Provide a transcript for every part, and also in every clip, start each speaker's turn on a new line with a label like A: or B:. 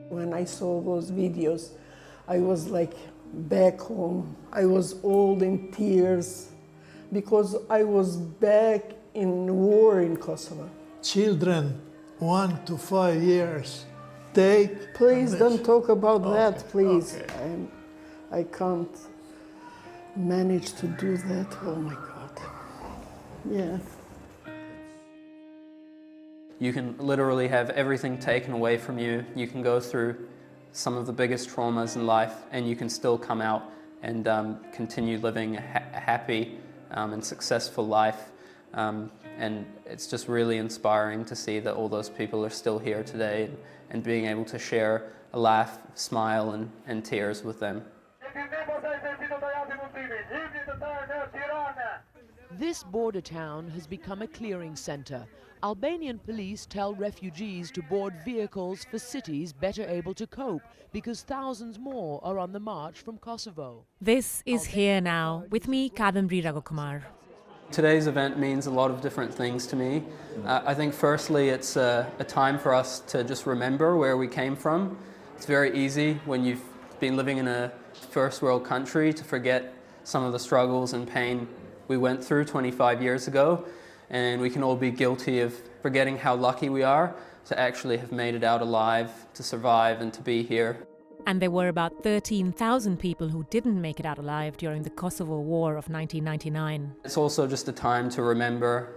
A: When I saw those videos, I was like back home. I was all in tears because I was back in war in Kosovo.
B: Children 1 to 5 years, take...
A: Please don't talk about that,
B: Okay,
A: please.
B: okay.
A: I can't manage to do that. Oh my God. Yeah.
C: You can literally have everything taken away from you. You can go through some of the biggest traumas in life and you can still come out and continue living a happy and successful life. And it's just really inspiring to see that all those people are still here today and being able to share a laugh, smile and tears with them.
D: This border town has become a clearing center. Albanian police tell refugees to board vehicles for cities better able to cope because thousands more are on the march from Kosovo.
E: This is Here Now, with me, Kadambari Raghukumar.
C: Today's event means a lot of different things to me. I think firstly it's a time for us to just remember where we came from. It's very easy when you've been living in a first world country to forget some of the struggles and pain we went through 25 years ago, and we can all be guilty of forgetting how lucky we are to actually have made it out alive, to survive and to be here.
E: And there were about 13,000 people who didn't make it out alive during the Kosovo War of 1999.
C: It's also just a time to remember,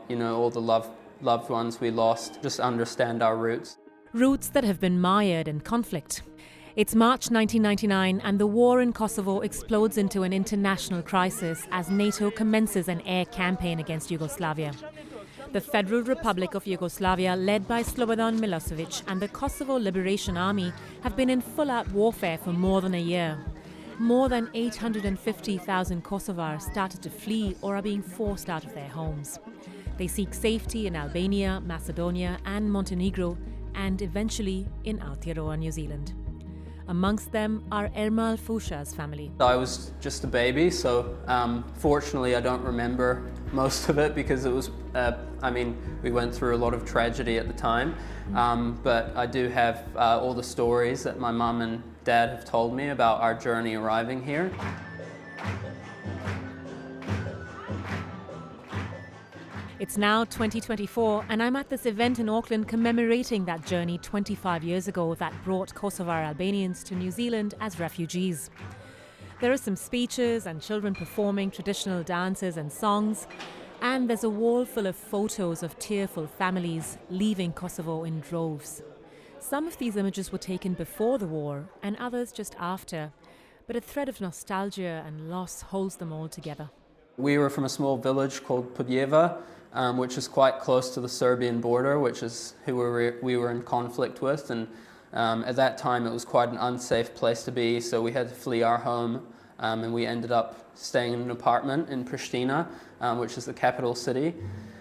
C: you know, all the loved ones we lost, just understand our roots.
E: Roots that have been mired in conflict. It's March 1999 and the war in Kosovo explodes into an international crisis as NATO commences an air campaign against Yugoslavia. The Federal Republic of Yugoslavia, led by Slobodan Milosevic and the Kosovo Liberation Army, have been in full-out warfare for more than a year. More than 850,000 Kosovars started to flee or are being forced out of their homes. They seek safety in Albania, Macedonia and Montenegro, and eventually in Aotearoa, New Zealand. Amongst them are Ermal Fusha's family.
C: I was just a baby, so fortunately I don't remember most of it because it was, we went through a lot of tragedy at the time. But I do have all the stories that my mum and dad have told me about our journey arriving here.
E: It's now 2024 and I'm at this event in Auckland commemorating that journey 25 years ago that brought Kosovar Albanians to New Zealand as refugees. There are some speeches and children performing traditional dances and songs, and there's a wall full of photos of tearful families leaving Kosovo in droves. Some of these images were taken before the war and others just after, but a thread of nostalgia and loss holds them all together.
C: We were from a small village called Podjeva, which is quite close to the Serbian border, which is who we were in conflict with. And at that time it was quite an unsafe place to be, so we had to flee our home, and we ended up staying in an apartment in Pristina, which is the capital city.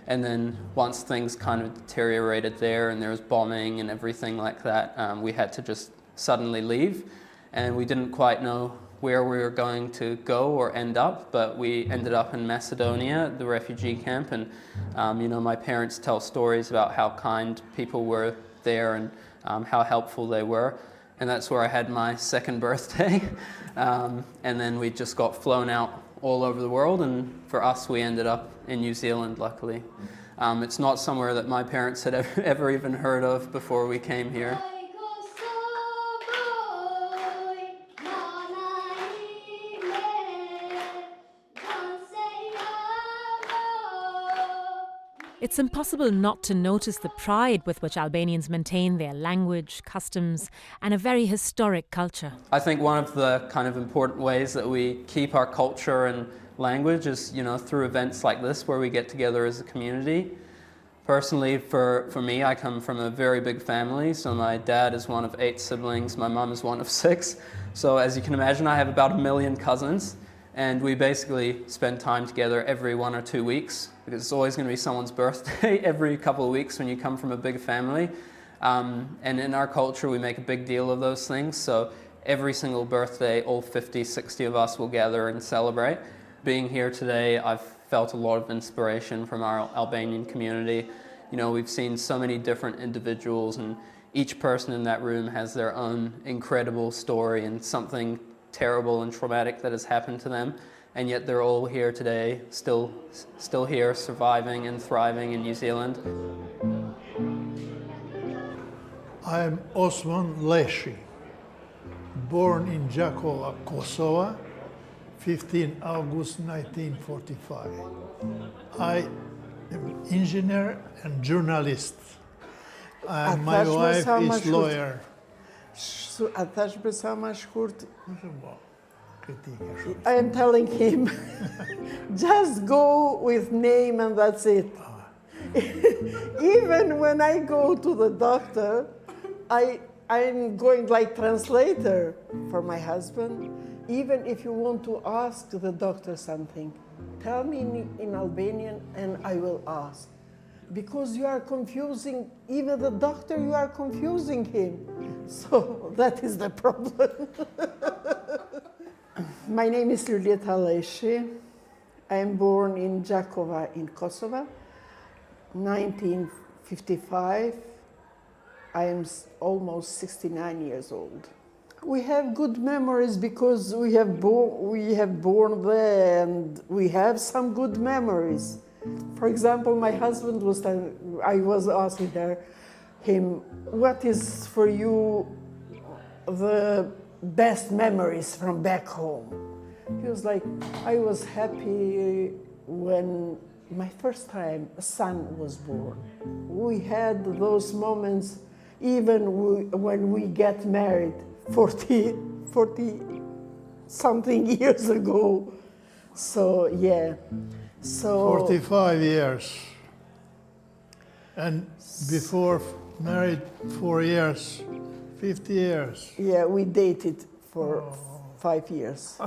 C: And then once things kind of deteriorated there and there was bombing and everything like that, we had to just suddenly leave. And we didn't quite know where we were going to go or end up, but we ended up in Macedonia, the refugee camp, and my parents tell stories about how kind people were there and how helpful they were, and that's where I had my second birthday. And then we just got flown out all over the world, and for us we ended up in New Zealand, luckily. It's not somewhere that my parents had ever even heard of before we came here.
E: It's impossible not to notice the pride with which Albanians maintain their language, customs, and a very historic culture.
C: I think one of the kind of important ways that we keep our culture and language is, through events like this where we get together as a community. Personally, for me, I come from a very big family, so my dad is one of 8 siblings, my mum is one of 6. So as you can imagine, I have about 1 million cousins. And we basically spend time together every 1 or 2 weeks because it's always going to be someone's birthday every couple of weeks when you come from a big family. And in our culture, we make a big deal of those things. So every single birthday, all 50, 60 of us will gather and celebrate. Being here today, I've felt a lot of inspiration from our Albanian community. We've seen so many different individuals and, each person in that room has their own incredible story and something terrible and traumatic that has happened to them, and yet they're all here today, still here, surviving and thriving in New Zealand.
B: I am Osman Leshi, born in Jakova, Kosovo, 15 August 1945. I am engineer and journalist, and my wife is lawyer.
A: I am telling him, just go with name and that's it. Even when I go to the doctor, I'm going like translator for my husband. Even if you want to ask the doctor something, tell me in Albanian and I will ask. Because you are confusing, even the doctor, you are confusing him. So that is the problem. My name is Julieta Leshi. I am born in Jakova in Kosovo, 1955. I am almost 69 years old. We have good memories because we have born there, and we have some good memories. For example, my husband I was asking him, what is for you the best memories from back home? He was like, I was happy when my first time a son was born. We had those moments even when we get married 40 something years ago. So yeah. So
B: 45 years. And before married 4 years, 50 years.
A: Yeah, we dated for 5 years.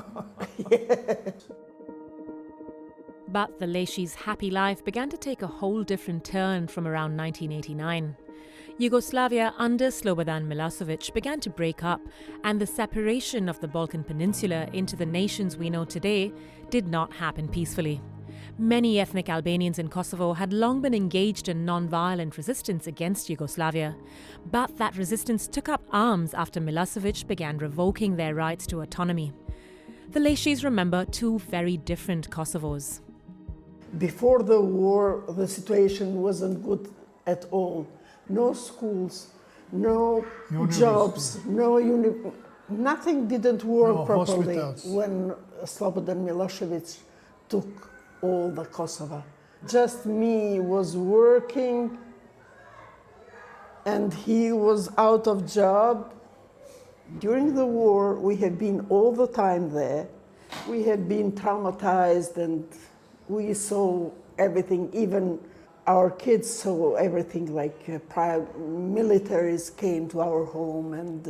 E: But the Leshi's happy life began to take a whole different turn from around 1989. Yugoslavia under Slobodan Milosevic began to break up, and the separation of the Balkan Peninsula into the nations we know today did not happen peacefully. Many ethnic Albanians in Kosovo had long been engaged in non-violent resistance against Yugoslavia, but that resistance took up arms after Milosevic began revoking their rights to autonomy. The Leshis remember two very different Kosovos.
A: Before the war, the situation wasn't good at all. No schools, no jobs, nothing didn't work properly when Slobodan Milosevic took all the Kosovo. Just me was working and he was out of job. During the war, we have been all the time there. We have been traumatized and we saw everything, even our kids saw everything, like militaries came to our home and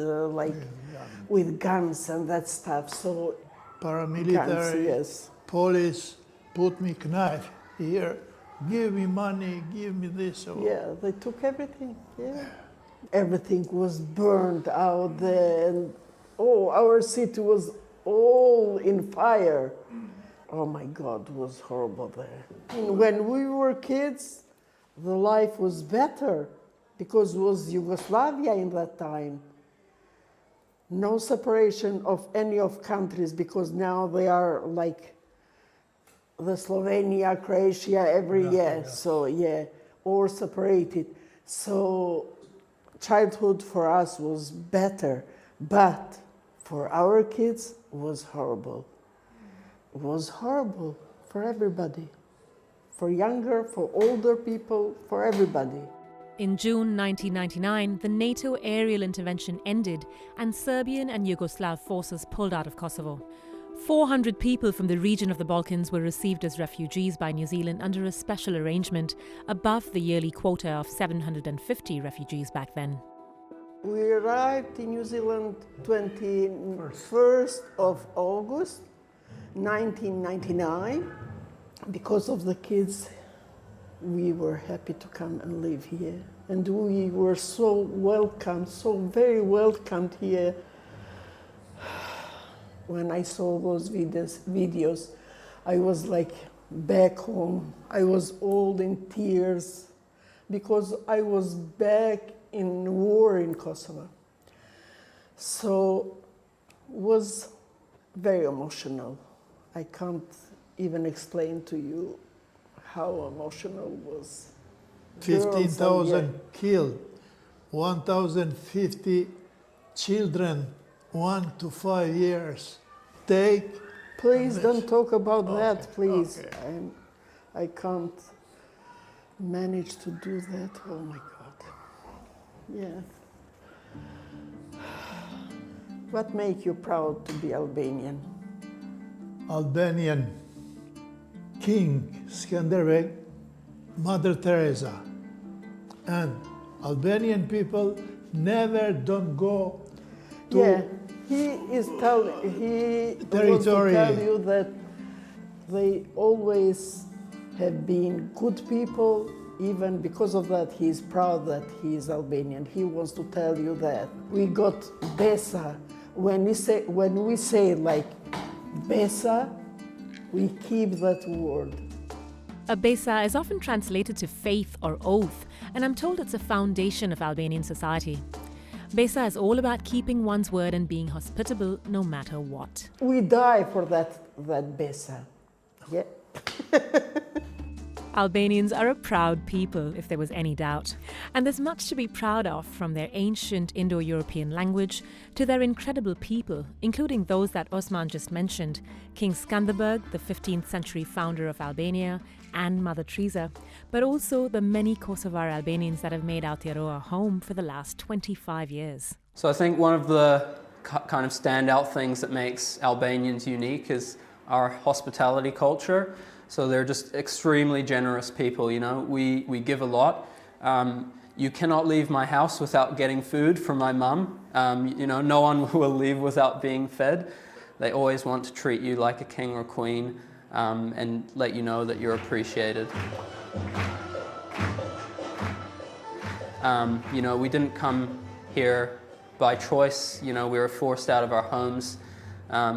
A: with guns and that stuff. So
B: paramilitary,
A: guns, yes.
B: Police put me knife here, give me money, give me this.
A: Yeah, they took everything, yeah. Everything was burned out there and our city was all in fire. Oh my God, it was horrible there. And when we were kids, the life was better because it was Yugoslavia in that time. No separation of any of countries because now they are like the Slovenia, Croatia every year. So yeah, all separated. So childhood for us was better, but for our kids it was horrible. It was horrible for everybody. For younger, for older people, for everybody.
E: In June 1999, the NATO aerial intervention ended and Serbian and Yugoslav forces pulled out of Kosovo. 400 people from the region of the Balkans were received as refugees by New Zealand under a special arrangement above the yearly quota of 750 refugees back then.
A: We arrived in New Zealand 21st of August 1999. Because of the kids, we were happy to come and live here. And we were so welcomed, so very welcomed here. When I saw those videos, I was like back home. I was all in tears because I was back in war in Kosovo. So was very emotional. I can't even explain to you how emotional was.
B: 15,000 killed, 1,050 children, 1 to 5 years.
A: Please don't talk about that,
B: Okay,
A: please.
B: okay.
A: I can't manage to do that. Oh my God. Yeah. What makes you proud to be Albanian?
B: Albanian King Skanderbeg, Mother Teresa, and Albanian people never don't go to
A: Yeah, he wants to
B: territory.
A: tell you that they always have been good people. Even because of that, he is proud that he is Albanian. He wants to tell you that we got Besa. When we say like Besa, we keep that word.
E: A besa is often translated to faith or oath, and I'm told it's a foundation of Albanian society. Besa is all about keeping one's word and being hospitable no matter what.
A: We die for that Besa. Yeah.
E: Albanians are a proud people, if there was any doubt. And there's much to be proud of, from their ancient Indo-European language to their incredible people, including those that Osman just mentioned, King Skanderbeg, the 15th century founder of Albania, and Mother Teresa, but also the many Kosovar Albanians that have made Aotearoa home for the last 25 years.
C: So I think one of the kind of standout things that makes Albanians unique is our hospitality culture. So they're just extremely generous people, you know. We give a lot. You cannot leave my house without getting food from my mum. You know, no one will leave without being fed. They always want to treat you like a king or queen and let you know that you're appreciated. You know, we didn't come here by choice. You know, we were forced out of our homes.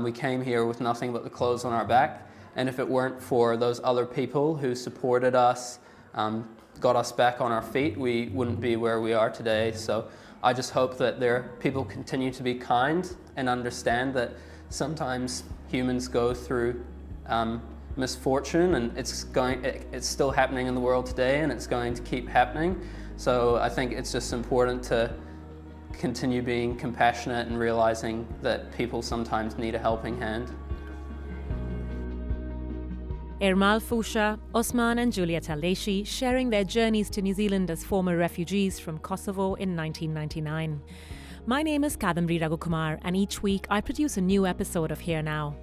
C: We came here with nothing but the clothes on our back. And if it weren't for those other people who supported us, got us back on our feet, we wouldn't be where we are today. So I just hope that people continue to be kind and understand that sometimes humans go through misfortune, and it's still happening in the world today, and it's going to keep happening. So I think it's just important to continue being compassionate and realizing that people sometimes need a helping hand.
E: Ermal Fusha, Osman and Julia Taldeshi sharing their journeys to New Zealand as former refugees from Kosovo in 1999. My name is Kadamri Raghukumar, and each week I produce a new episode of Here Now.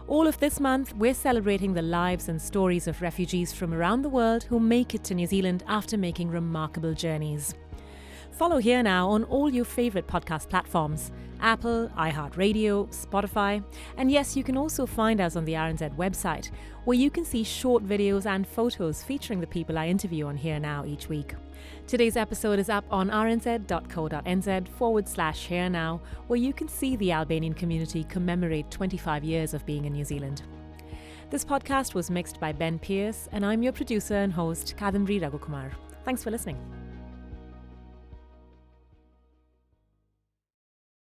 E: All of this month, we're celebrating the lives and stories of refugees from around the world who make it to New Zealand after making remarkable journeys. Follow Here Now on all your favourite podcast platforms: Apple, iHeartRadio, Spotify, and yes, you can also find us on the RNZ website, where you can see short videos and photos featuring the people I interview on Here Now each week. Today's episode is up on rnz.co.nz/Here Now, where you can see the Albanian community commemorate 25 years of being in New Zealand. This podcast was mixed by Ben Pierce, and I'm your producer and host, Kadamri Raghukumar. Thanks for listening.